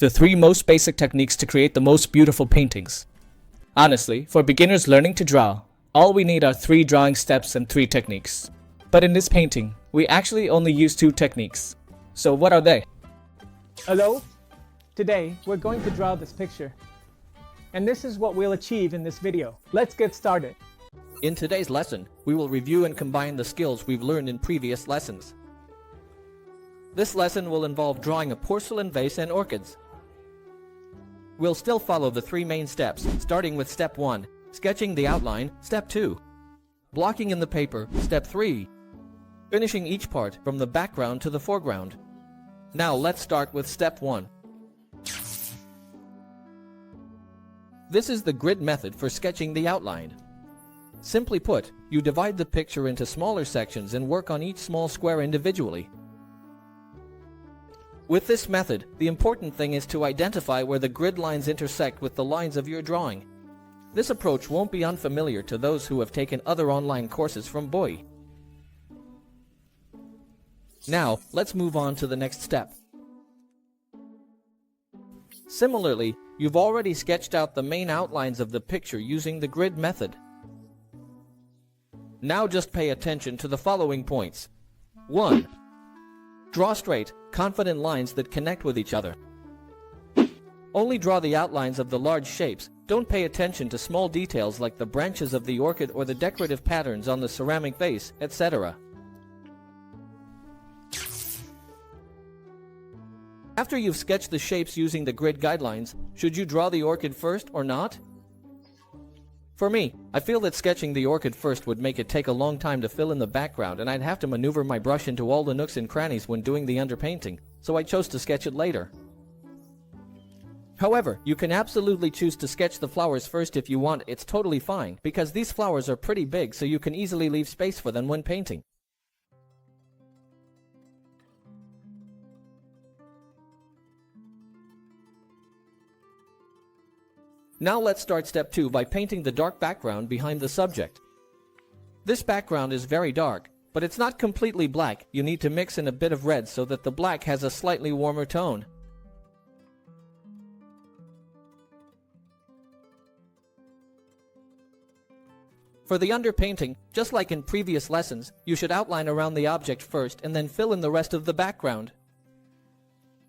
the 3 most basic techniques to create the most beautiful paintings. Honestly, for beginners learning to draw, all we need are 3 drawing steps and 3 techniques. But in this painting, we actually only use 2 techniques. So what are they? Hello? Today, we're going to draw this picture. And this is what we'll achieve in this video. Let's get started. In today's lesson, we will review and combine the skills we've learned in previous lessons. This lesson will involve drawing a porcelain vase and orchids. We'll still follow the 3 main steps, starting with step 1, sketching the outline, step 2, blocking in the paper, step 3, finishing each part from the background to the foreground. Now let's start with step 1. This is the grid method for sketching the outline. Simply put, you divide the picture into smaller sections and work on each small square individually. With this method, the important thing is to identify where the grid lines intersect with the lines of your drawing. This approach won't be unfamiliar to those who have taken other online courses from Boy. Now, let's move on to the next step. Similarly, you've already sketched out the main outlines of the picture using the grid method. Now just pay attention to the following points. 1. Draw straight, confident lines that connect with each other. Only draw the outlines of the large shapes. Don't pay attention to small details like the branches of the orchid or the decorative patterns on the ceramic vase, etc. After you've sketched the shapes using the grid guidelines, should you draw the orchid first or not? For me, I feel that sketching the orchid first would make it take a long time to fill in the background, and I'd have to maneuver my brush into all the nooks and crannies when doing the underpainting, so I chose to sketch it later. However, you can absolutely choose to sketch the flowers first if you want. It's totally fine, because these flowers are pretty big, so you can easily leave space for them when painting. Now let's start step 2 by painting the dark background behind the subject. This background is very dark, but it's not completely black. You need to mix in a bit of red so that the black has a slightly warmer tone. For the underpainting, just like in previous lessons, you should outline around the object first and then fill in the rest of the background.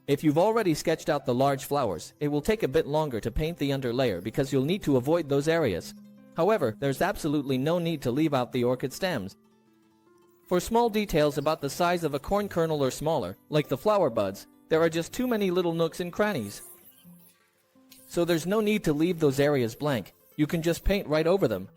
If you've already sketched out the large flowers, it will take a bit longer to paint the underlayer because you'll need to avoid those areas. However, there's absolutely no need to leave out the orchid stems. For small details about the size of a corn kernel or smaller, like the flower buds, there are just too many little nooks and crannies. So there's no need to leave those areas blank. You can just paint right over them.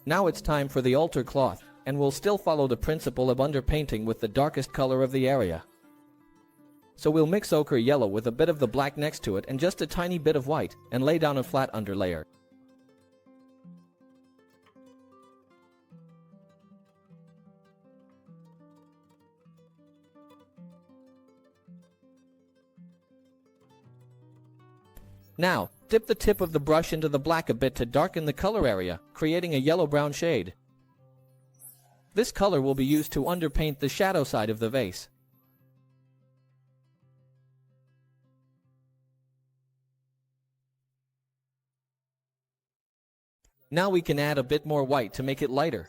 Now it's time for the altar cloth, and we'll still follow the principle of underpainting with the darkest color of the area. So we'll mix ochre yellow with a bit of the black next to it and just a tiny bit of white, and lay down a flat underlayer. Now, dip the tip of the brush into the black a bit to darken the color area, creating a yellow-brown shade. This color will be used to underpaint the shadow side of the vase. Now we can add a bit more white to make it lighter.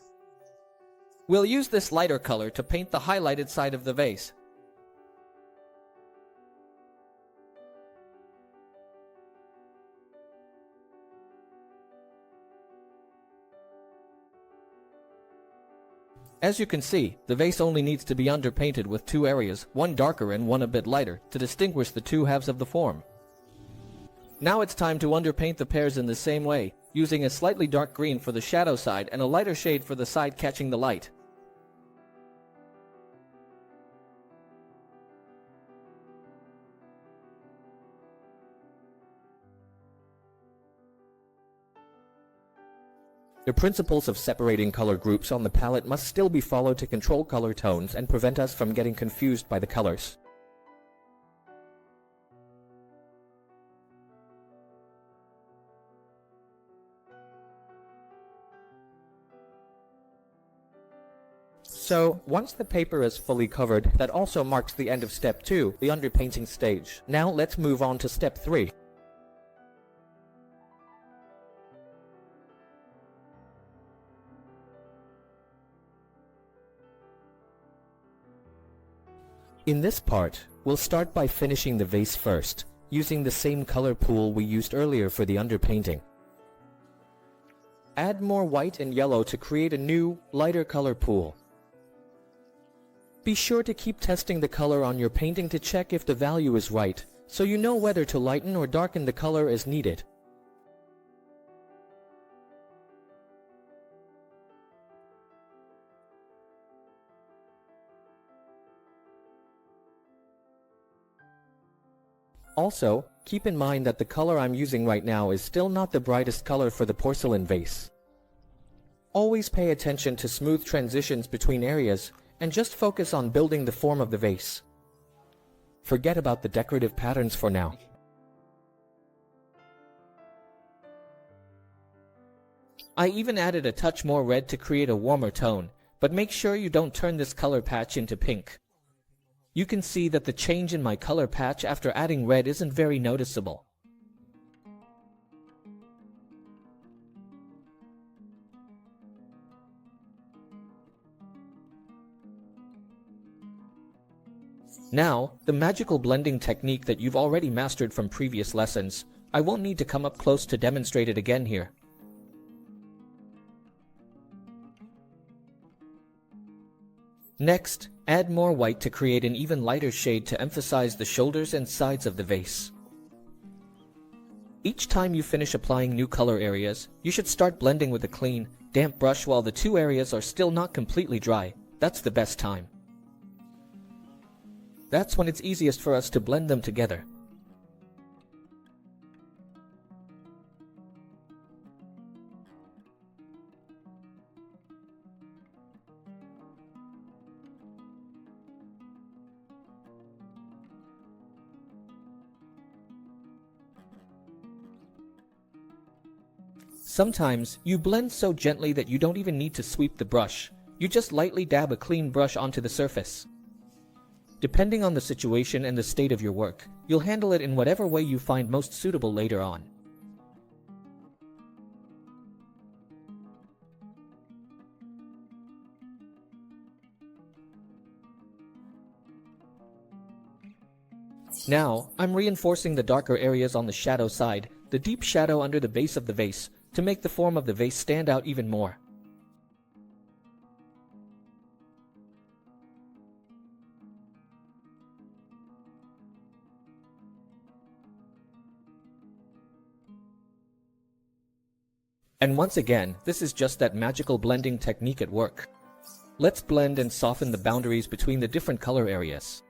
We'll use this lighter color to paint the highlighted side of the vase. As you can see, the vase only needs to be underpainted with 2 areas, one darker and one a bit lighter, to distinguish the 2 halves of the form. Now it's time to underpaint the pears in the same way, using a slightly dark green for the shadow side and a lighter shade for the side catching the light. The principles of separating color groups on the palette must still be followed to control color tones and prevent us from getting confused by the colors. So, once the paper is fully covered, that also marks the end of step 2, the underpainting stage. Now let's move on to step 3. In this part, we'll start by finishing the vase first, using the same color pool we used earlier for the underpainting. Add more white and yellow to create a new, lighter color pool. Be sure to keep testing the color on your painting to check if the value is right, so you know whether to lighten or darken the color as needed. Also, keep in mind that the color I'm using right now is still not the brightest color for the porcelain vase. Always pay attention to smooth transitions between areas and just focus on building the form of the vase. Forget about the decorative patterns for now. I even added a touch more red to create a warmer tone, but make sure you don't turn this color patch into pink. You can see that the change in my color patch after adding red isn't very noticeable. Now, the magical blending technique that you've already mastered from previous lessons, I won't need to come up close to demonstrate it again here. Next, add more white to create an even lighter shade to emphasize the shoulders and sides of the vase. Each time you finish applying new color areas, you should start blending with a clean, damp brush while the two areas are still not completely dry. That's the best time. That's when it's easiest for us to blend them together. Sometimes, you blend so gently that you don't even need to sweep the brush. You just lightly dab a clean brush onto the surface. Depending on the situation and the state of your work, you'll handle it in whatever way you find most suitable later on. Now, I'm reinforcing the darker areas on the shadow side, the deep shadow under the base of the vase, to make the form of the vase stand out even more. And once again, this is just that magical blending technique at work. Let's blend and soften the boundaries between the different color areas.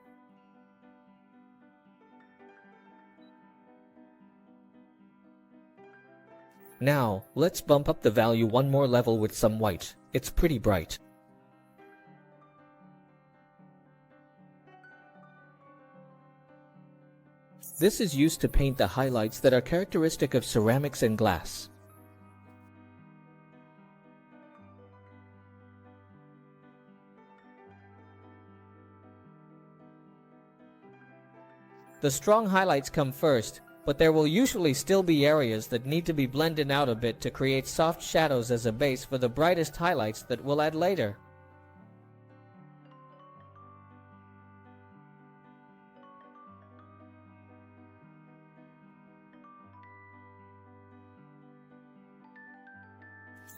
Now, let's bump up the value one more level with some white. It's pretty bright. This is used to paint the highlights that are characteristic of ceramics and glass. The strong highlights come first, but there will usually still be areas that need to be blended out a bit to create soft shadows as a base for the brightest highlights that we'll add later.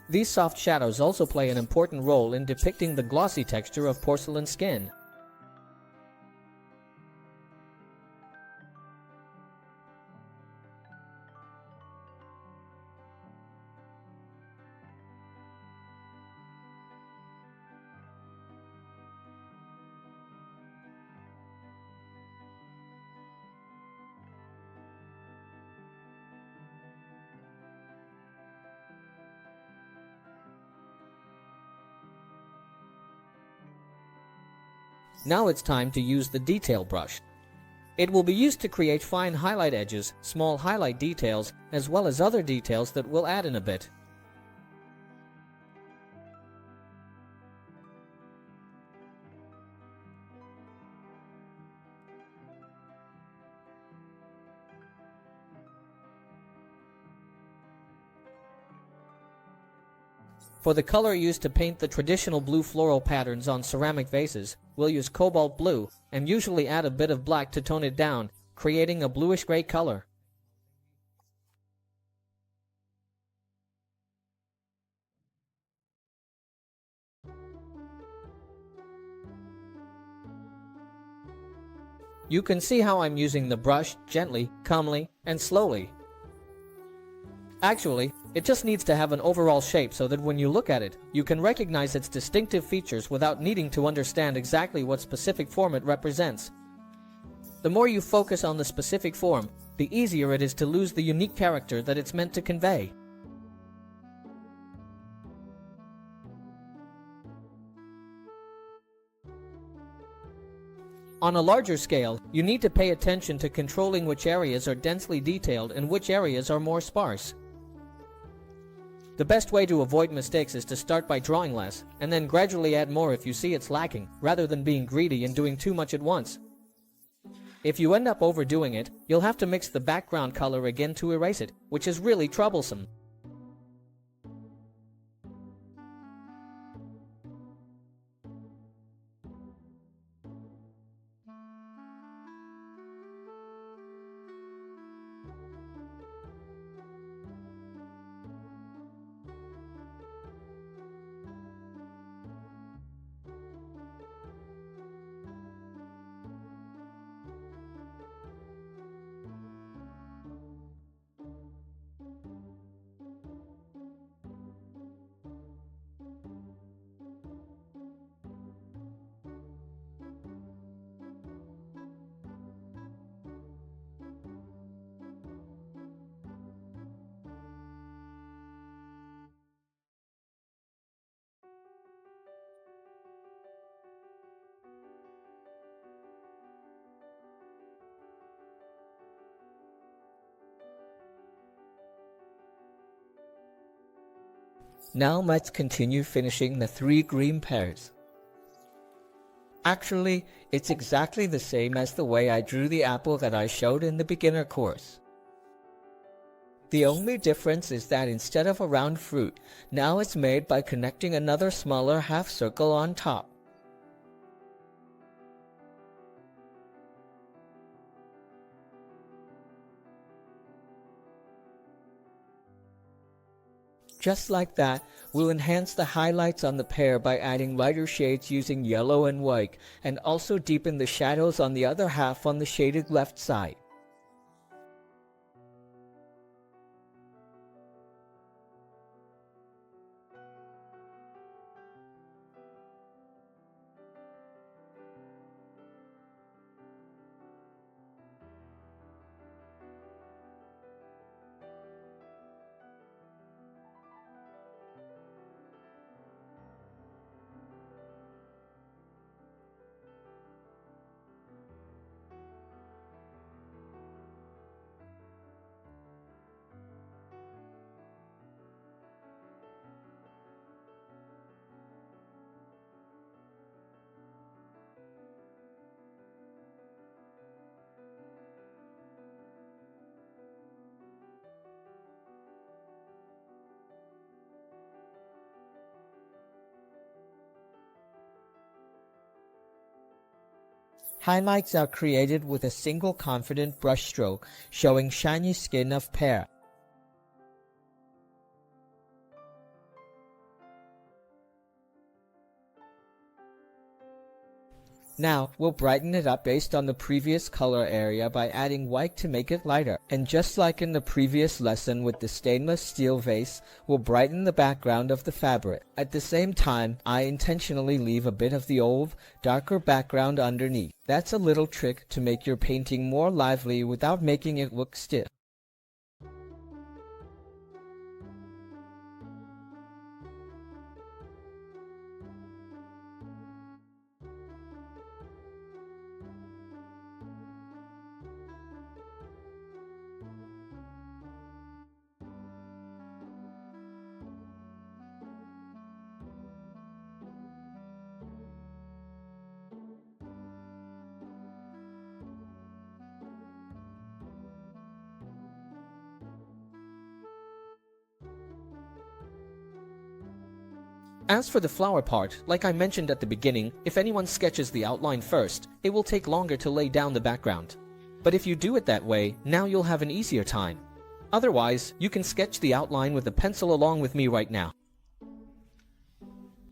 These soft shadows also play an important role in depicting the glossy texture of porcelain skin. Now it's time to use the detail brush. It will be used to create fine highlight edges, small highlight details, as well as other details that we'll add in a bit. For the color used to paint the traditional blue floral patterns on ceramic vases, we'll use cobalt blue and usually add a bit of black to tone it down, creating a bluish-gray color. You can see how I'm using the brush gently, calmly, and slowly. Actually, it just needs to have an overall shape so that when you look at it, you can recognize its distinctive features without needing to understand exactly what specific form it represents. The more you focus on the specific form, the easier it is to lose the unique character that it's meant to convey. On a larger scale, you need to pay attention to controlling which areas are densely detailed and which areas are more sparse. The best way to avoid mistakes is to start by drawing less, and then gradually add more if you see it's lacking, rather than being greedy and doing too much at once. If you end up overdoing it, you'll have to mix the background color again to erase it, which is really troublesome. Now let's continue finishing the 3 green pears. Actually, it's exactly the same as the way I drew the apple that I showed in the beginner course. The only difference is that instead of a round fruit, now it's made by connecting another smaller half circle on top. Just like that, we'll enhance the highlights on the pear by adding lighter shades using yellow and white, and also deepen the shadows on the other half on the shaded left side. Highlights are created with a single confident brush stroke, showing shiny skin of pear. Now, we'll brighten it up based on the previous color area by adding white to make it lighter. And just like in the previous lesson with the stainless steel vase, we'll brighten the background of the fabric. At the same time, I intentionally leave a bit of the old, darker background underneath. That's a little trick to make your painting more lively without making it look stiff. As for the flower part, like I mentioned at the beginning, if anyone sketches the outline first, it will take longer to lay down the background. But if you do it that way, now you'll have an easier time. Otherwise, you can sketch the outline with a pencil along with me right now.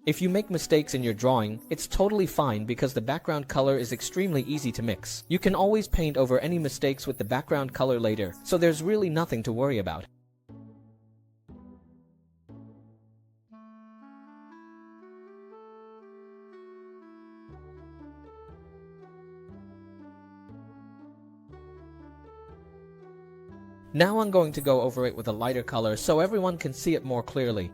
If you make mistakes in your drawing, it's totally fine because the background color is extremely easy to mix. You can always paint over any mistakes with the background color later, so there's really nothing to worry about. Now I'm going to go over it with a lighter color so everyone can see it more clearly.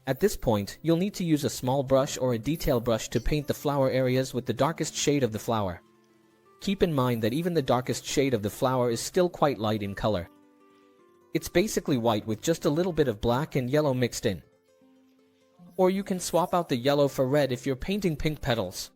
At this point, you'll need to use a small brush or a detail brush to paint the flower areas with the darkest shade of the flower. Keep in mind that even the darkest shade of the flower is still quite light in color. It's basically white with just a little bit of black and yellow mixed in. Or you can swap out the yellow for red if you're painting pink petals.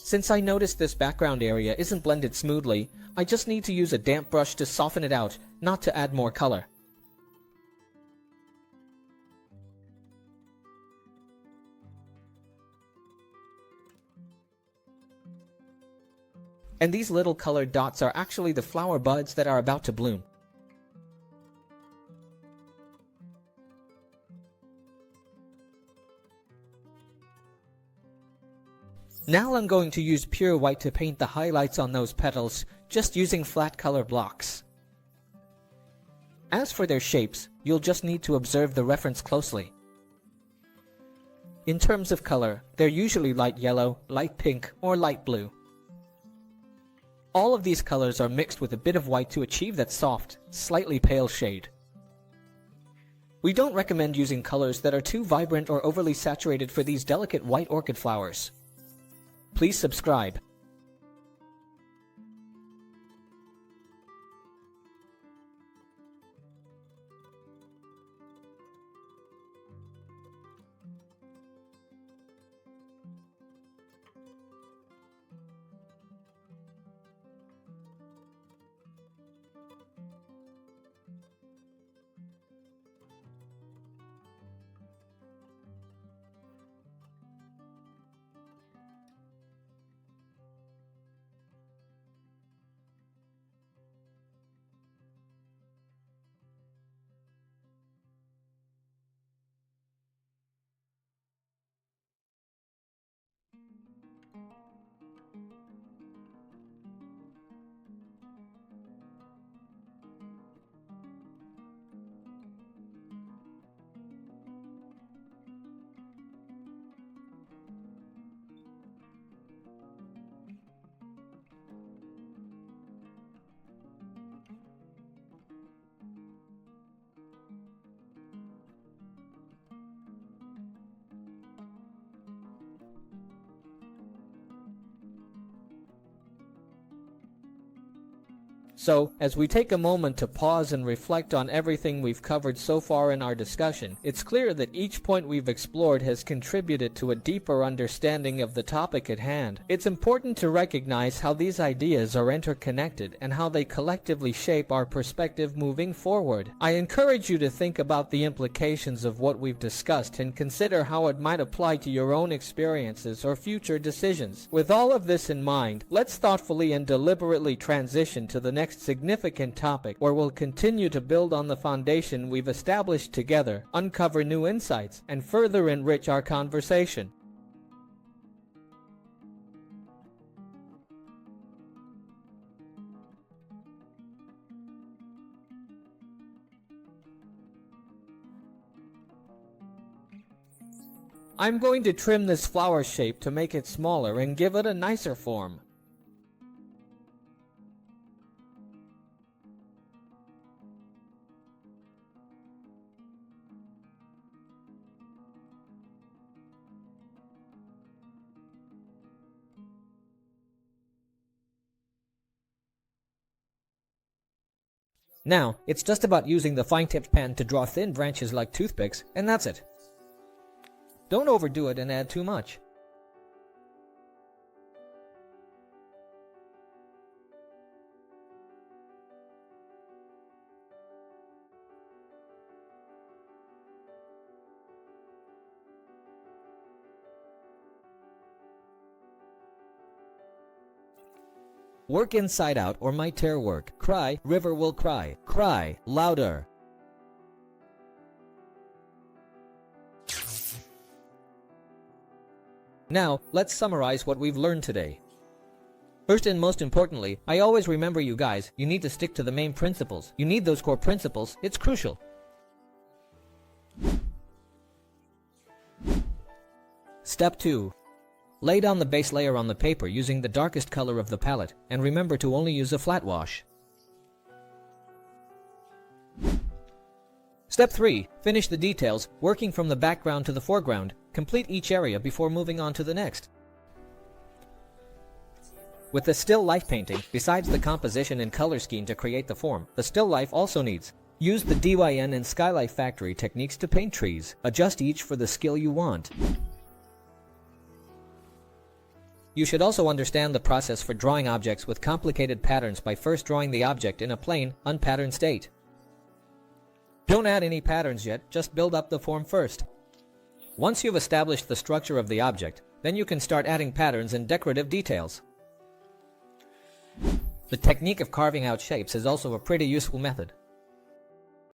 Since I noticed this background area isn't blended smoothly, I just need to use a damp brush to soften it out, not to add more color. And these little colored dots are actually the flower buds that are about to bloom. Now I'm going to use pure white to paint the highlights on those petals, just using flat color blocks. As for their shapes, you'll just need to observe the reference closely. In terms of color, they're usually light yellow, light pink, or light blue. All of these colors are mixed with a bit of white to achieve that soft, slightly pale shade. We don't recommend using colors that are too vibrant or overly saturated for these delicate white orchid flowers. Please subscribe. So, as we take a moment to pause and reflect on everything we've covered so far in our discussion, it's clear that each point we've explored has contributed to a deeper understanding of the topic at hand. It's important to recognize how these ideas are interconnected and how they collectively shape our perspective moving forward. I encourage you to think about the implications of what we've discussed and consider how it might apply to your own experiences or future decisions. With all of this in mind, let's thoughtfully and deliberately transition to the next significant topic, where we'll continue to build on the foundation we've established together, uncover new insights, and further enrich our conversation. I'm going to trim this flower shape to make it smaller and give it a nicer form. Now, it's just about using the fine-tipped pen to draw thin branches like toothpicks, and that's it. Don't overdo it and add too much. Work inside out or might tear work. Cry, river will cry. Cry, louder. Now, let's summarize what we've learned today. First and most importantly, I always remember you guys, you need to stick to the main principles. You need those core principles, it's crucial. Step 2. Lay down the base layer on the paper using the darkest color of the palette, and remember to only use a flat wash. Step 3. Finish the details, working from the background to the foreground. Complete each area before moving on to the next. With the still life painting, besides the composition and color scheme to create the form, the still life also needs. Use the DYN and Skylife Factory techniques to paint trees. Adjust each for the skill you want. You should also understand the process for drawing objects with complicated patterns by first drawing the object in a plain, unpatterned state. Don't add any patterns yet, just build up the form first. Once you've established the structure of the object, then you can start adding patterns and decorative details. The technique of carving out shapes is also a pretty useful method.